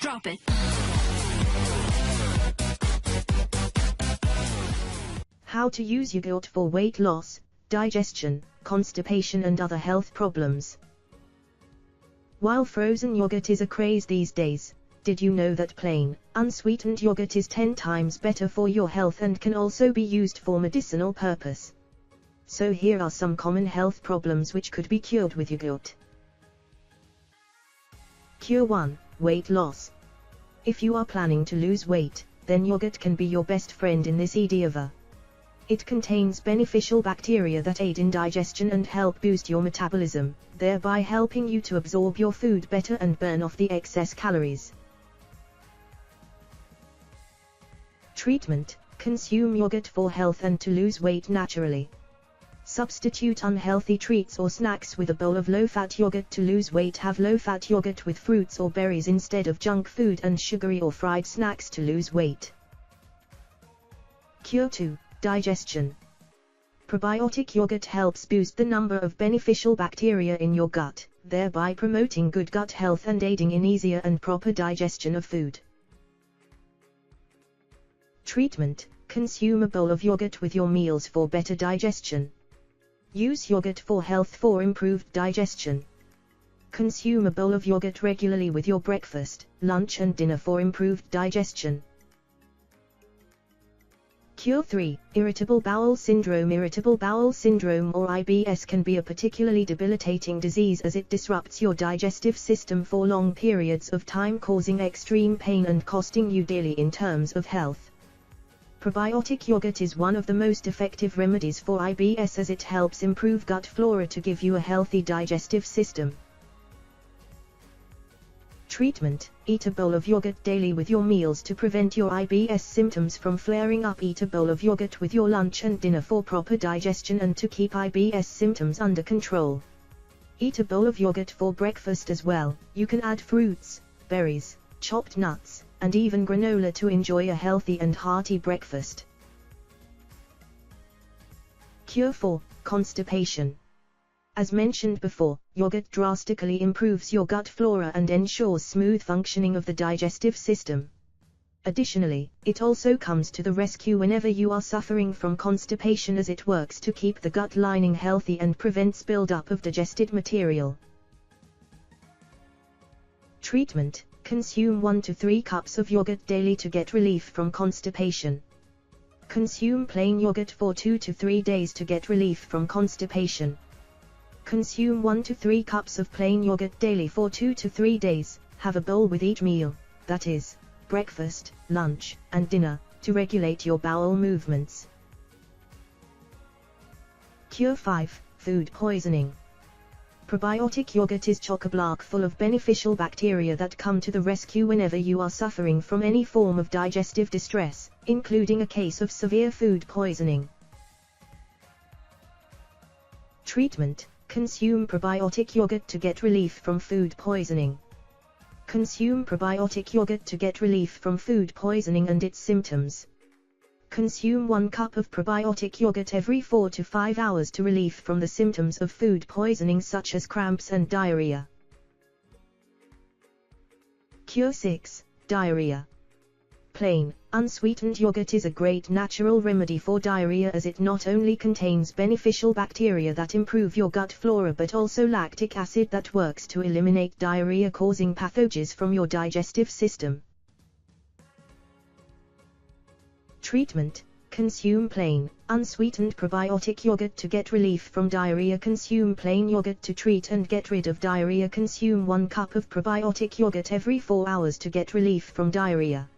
Drop it. How to use yogurt for weight loss, digestion, constipation and other health problems. While frozen yogurt is a craze these days, did you know that plain, unsweetened yogurt is 10 times better for your health and can also be used for medicinal purpose? So here are some common health problems which could be cured with yogurt. Cure 1. Weight loss. If you are planning to lose weight, then yogurt can be your best friend in this endeavor. It contains beneficial bacteria that aid in digestion and help boost your metabolism, thereby helping you to absorb your food better and burn off the excess calories. Treatment. Consume yogurt for health and to lose weight naturally. Substitute unhealthy treats or snacks with a bowl of low-fat yogurt to lose weight. Have low-fat yogurt with fruits or berries instead of junk food and sugary or fried snacks to lose weight. Cure 2. Digestion. Probiotic yogurt helps boost the number of beneficial bacteria in your gut, thereby promoting good gut health and aiding in easier and proper digestion of food. Treatment. Consume a bowl of yogurt with your meals for better digestion. Use yogurt for health for improved digestion. Consume a bowl of yogurt regularly with your breakfast, lunch and dinner for improved digestion. Cure 3. Irritable bowel syndrome. Irritable bowel syndrome or IBS can be a particularly debilitating disease as it disrupts your digestive system for long periods of time, causing extreme pain and costing you dearly in terms of health. Probiotic yogurt is one of the most effective remedies for IBS as it helps improve gut flora to give you a healthy digestive system. Treatment. Eat a bowl of yogurt daily with your meals to prevent your IBS symptoms from flaring up. Eat a bowl of yogurt with your lunch and dinner for proper digestion and to keep IBS symptoms under control. Eat a bowl of yogurt for breakfast as well. You can add fruits, berries, chopped nuts, and even granola to enjoy a healthy and hearty breakfast. Cure 4. Constipation. As mentioned before, yogurt drastically improves your gut flora and ensures smooth functioning of the digestive system. Additionally, it also comes to the rescue whenever you are suffering from constipation as it works to keep the gut lining healthy and prevents build-up of digested material. Treatment. Consume 1 to 3 cups of yogurt daily to get relief from constipation. Consume plain yogurt for 2 to 3 days to get relief from constipation. Consume 1 to 3 cups of plain yogurt daily for 2 to 3 days, have a bowl with each meal, that is, breakfast, lunch, and dinner, to regulate your bowel movements. Cure 5. Food poisoning. Probiotic yogurt is chock-a-block full of beneficial bacteria that come to the rescue whenever you are suffering from any form of digestive distress, including a case of severe food poisoning. Treatment. Consume probiotic yogurt to get relief from food poisoning. Consume probiotic yogurt to get relief from food poisoning and its symptoms. Consume 1 cup of probiotic yogurt every 4 to 5 hours to relief from the symptoms of food poisoning such as cramps and diarrhea. Cure 6. Diarrhea. Plain, unsweetened yogurt is a great natural remedy for diarrhea as it not only contains beneficial bacteria that improve your gut flora but also lactic acid that works to eliminate diarrhea-causing pathogens from your digestive system. Treatment. Consume plain, unsweetened probiotic yogurt to get relief from diarrhea. Consume plain yogurt to treat and get rid of diarrhea. Consume 1 cup of probiotic yogurt every 4 hours to get relief from diarrhea.